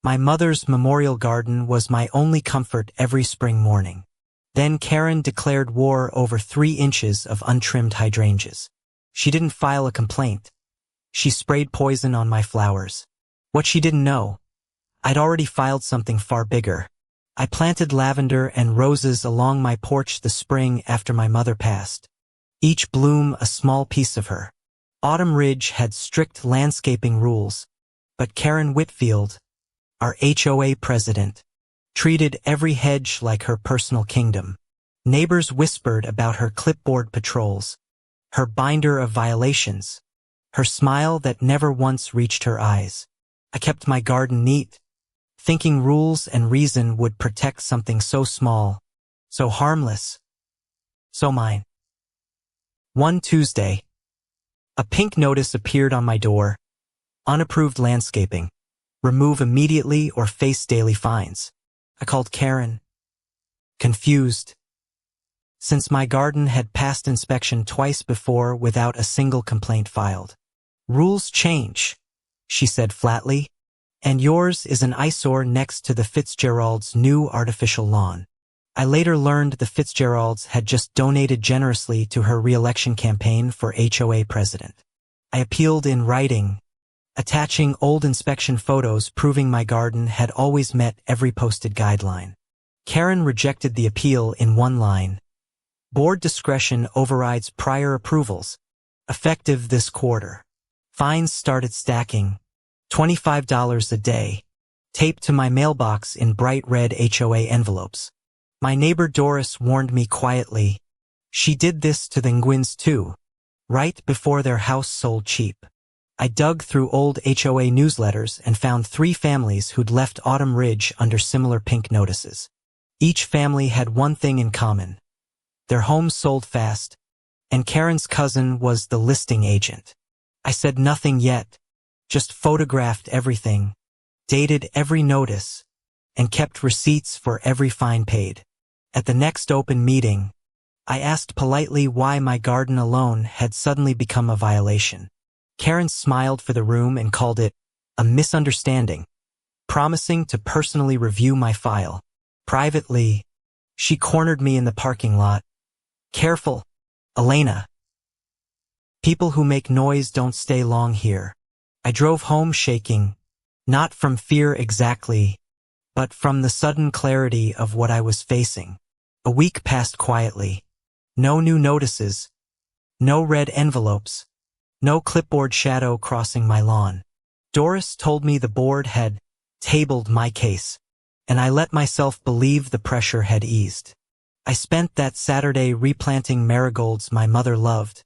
My mother's memorial garden was my only comfort every spring morning. Then Karen declared war over 3 inches of untrimmed hydrangeas. She didn't file a complaint. She sprayed poison on my flowers. What she didn't know, I'd already filed something far bigger. I planted lavender and roses along my porch the spring after my mother passed. Each bloom a small piece of her. Autumn Ridge had strict landscaping rules, but Karen Whitfield, our HOA president, treated every hedge like her personal kingdom. Neighbors whispered about her clipboard patrols, her binder of violations, her smile that never once reached her eyes. I kept my garden neat, thinking rules and reason would protect something so small, so harmless, so mine. One Tuesday, a pink notice appeared on my door. Unapproved landscaping. Remove immediately or face daily fines. I called Karen, confused. Since my garden had passed inspection twice before without a single complaint filed. Rules change, she said flatly, and yours is an eyesore next to the Fitzgeralds' new artificial lawn. I later learned the Fitzgeralds had just donated generously to her re-election campaign for HOA president. I appealed in writing, attaching old inspection photos proving my garden had always met every posted guideline. Karen rejected the appeal in one line. Board discretion overrides prior approvals. Effective this quarter. Fines started stacking. $25 a day. Taped to my mailbox in bright red HOA envelopes. My neighbor Doris warned me quietly. She did this to the Nguyen's too, right before their house sold cheap. I dug through old HOA newsletters and found 3 families who'd left Autumn Ridge under similar pink notices. Each family had one thing in common. Their homes sold fast, and Karen's cousin was the listing agent. I said nothing yet, just photographed everything, dated every notice, and kept receipts for every fine paid. At the next open meeting, I asked politely why my garden alone had suddenly become a violation. Karen smiled for the room and called it a misunderstanding, promising to personally review my file. Privately, she cornered me in the parking lot. Careful, Elena. People who make noise don't stay long here. I drove home shaking, not from fear exactly, but from the sudden clarity of what I was facing. A week passed quietly. No new notices, no red envelopes, no clipboard shadow crossing my lawn. Doris told me the board had tabled my case, and I let myself believe the pressure had eased. I spent that Saturday replanting marigolds my mother loved,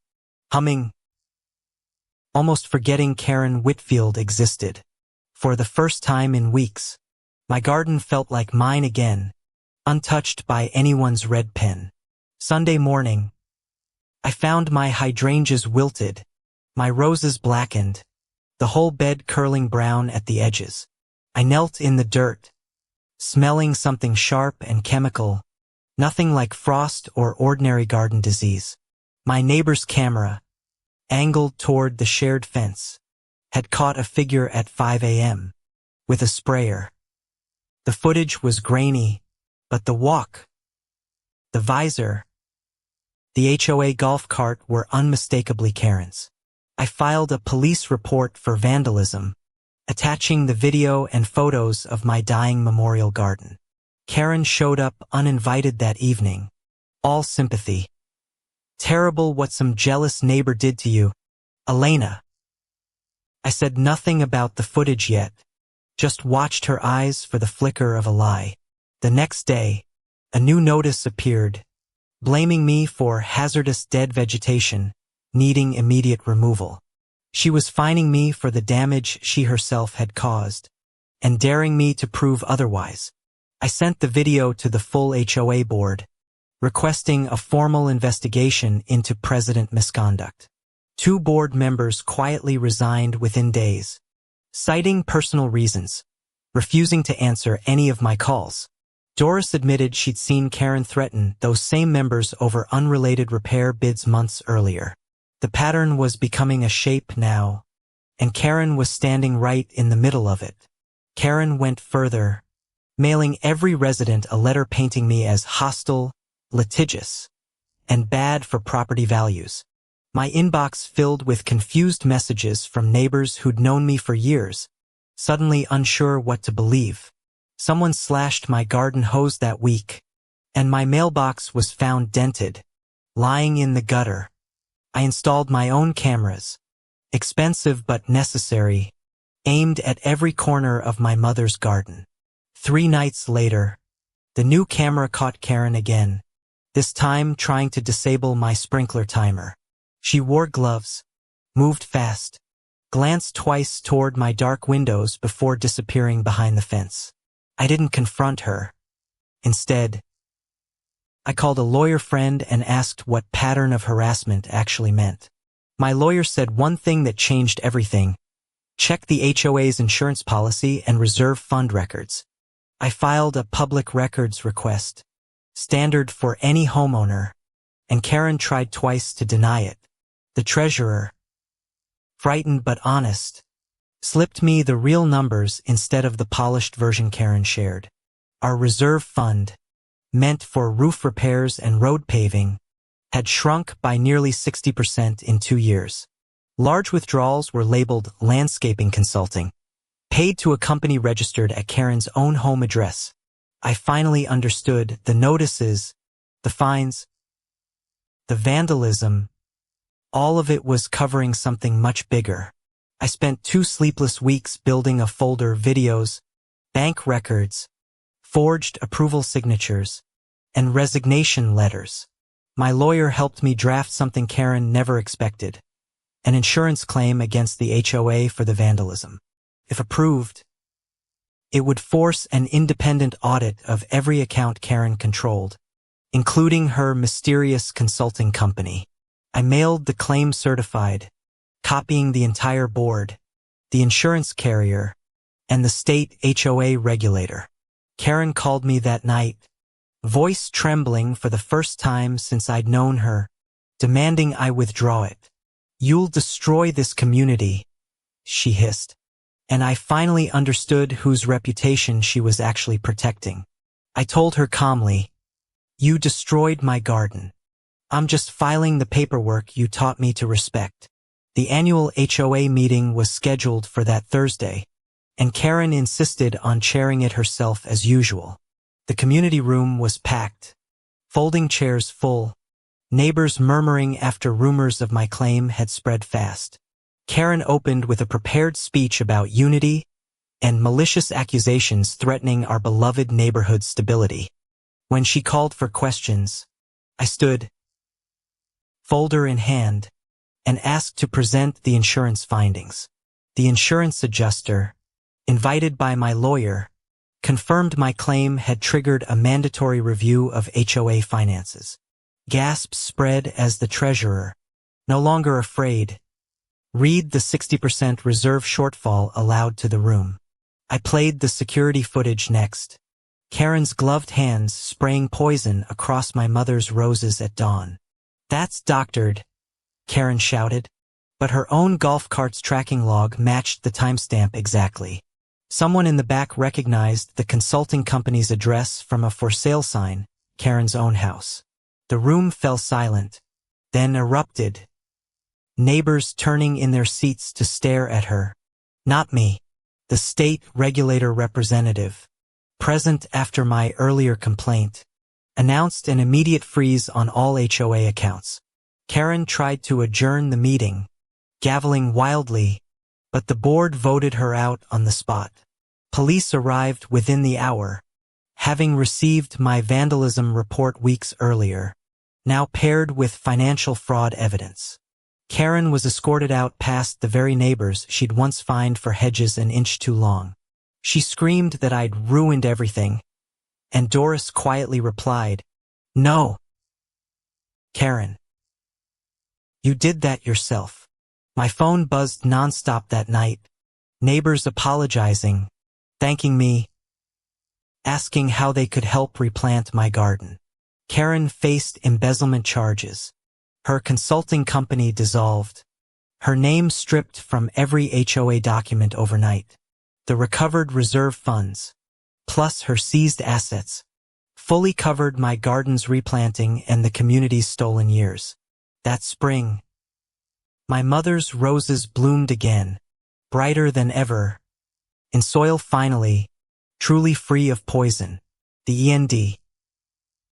humming, almost forgetting Karen Whitfield existed. For the first time in weeks, my garden felt like mine again, untouched by anyone's red pen. Sunday morning, I found my hydrangeas wilted, my roses blackened, the whole bed curling brown at the edges. I knelt in the dirt, smelling something sharp and chemical, nothing like frost or ordinary garden disease. My neighbor's camera, angled toward the shared fence, had caught a figure at 5 a.m. with a sprayer. The footage was grainy, but the walk, the visor, the HOA golf cart were unmistakably Karen's. I filed a police report for vandalism, attaching the video and photos of my dying memorial garden. Karen showed up uninvited that evening. All sympathy. Terrible what some jealous neighbor did to you, Elena. I said nothing about the footage yet, just watched her eyes for the flicker of a lie. The next day, a new notice appeared, blaming me for hazardous dead vegetation, needing immediate removal. She was fining me for the damage she herself had caused, and daring me to prove otherwise. I sent the video to the full HOA board, requesting a formal investigation into president misconduct. 2 board members quietly resigned within days, citing personal reasons, refusing to answer any of my calls. Doris admitted she'd seen Karen threaten those same members over unrelated repair bids months earlier. The pattern was becoming a shape now, and Karen was standing right in the middle of it. Karen went further, mailing every resident a letter painting me as hostile, litigious, and bad for property values. My inbox filled with confused messages from neighbors who'd known me for years, suddenly unsure what to believe. Someone slashed my garden hose that week, and my mailbox was found dented, lying in the gutter. I installed my own cameras, expensive but necessary, aimed at every corner of my mother's garden. 3 nights later, the new camera caught Karen again, this time trying to disable my sprinkler timer. She wore gloves, moved fast, glanced twice toward my dark windows before disappearing behind the fence. I didn't confront her. Instead, I called a lawyer friend and asked what pattern of harassment actually meant. My lawyer said one thing that changed everything: check the HOA's insurance policy and reserve fund records. I filed a public records request, standard for any homeowner, and Karen tried twice to deny it. The treasurer, frightened but honest, slipped me the real numbers instead of the polished version Karen shared. Our reserve fund, meant for roof repairs and road paving, had shrunk by nearly 60% in 2 years. Large withdrawals were labeled landscaping consulting, paid to a company registered at Karen's own home address. I finally understood the notices, the fines, the vandalism. All of it was covering something much bigger. I spent 2 sleepless weeks building a folder: videos, bank records, forged approval signatures, and resignation letters. My lawyer helped me draft something Karen never expected: an insurance claim against the HOA for the vandalism. If approved, it would force an independent audit of every account Karen controlled, including her mysterious consulting company. I mailed the claim certified, copying the entire board, the insurance carrier, and the state HOA regulator. Karen called me that night, voice trembling for the first time since I'd known her, demanding I withdraw it. "You'll destroy this community," she hissed. And I finally understood whose reputation she was actually protecting. I told her calmly, "You destroyed my garden. I'm just filing the paperwork you taught me to respect." The annual HOA meeting was scheduled for that Thursday, and Karen insisted on chairing it herself as usual. The community room was packed, folding chairs full, neighbors murmuring after rumors of my claim had spread fast. Karen opened with a prepared speech about unity and malicious accusations threatening our beloved neighborhood's stability. When she called for questions, I stood, folder in hand, and asked to present the insurance findings. The insurance adjuster, invited by my lawyer, confirmed my claim had triggered a mandatory review of HOA finances. Gasps spread as the treasurer, no longer afraid, read the 60% reserve shortfall aloud to the room. I played the security footage next, Karen's gloved hands spraying poison across my mother's roses at dawn. "That's doctored," Karen shouted, but her own golf cart's tracking log matched the timestamp exactly. Someone in the back recognized the consulting company's address from a for sale sign, Karen's own house. The room fell silent, then erupted, neighbors turning in their seats to stare at her. Not me, the state regulator representative, present after my earlier complaint, announced an immediate freeze on all HOA accounts. Karen tried to adjourn the meeting, gaveling wildly, but the board voted her out on the spot. Police arrived within the hour, having received my vandalism report weeks earlier, now paired with financial fraud evidence. Karen was escorted out past the very neighbors she'd once fined for hedges an inch too long. She screamed that I'd ruined everything, and Doris quietly replied, "No, Karen, you did that yourself." My phone buzzed nonstop that night, neighbors apologizing, thanking me, asking how they could help replant my garden. Karen faced embezzlement charges, her consulting company dissolved, her name stripped from every HOA document overnight. The recovered reserve funds, plus her seized assets, fully covered my garden's replanting and the community's stolen years. That spring, my mother's roses bloomed again, brighter than ever, in soil finally, truly free of poison. The END.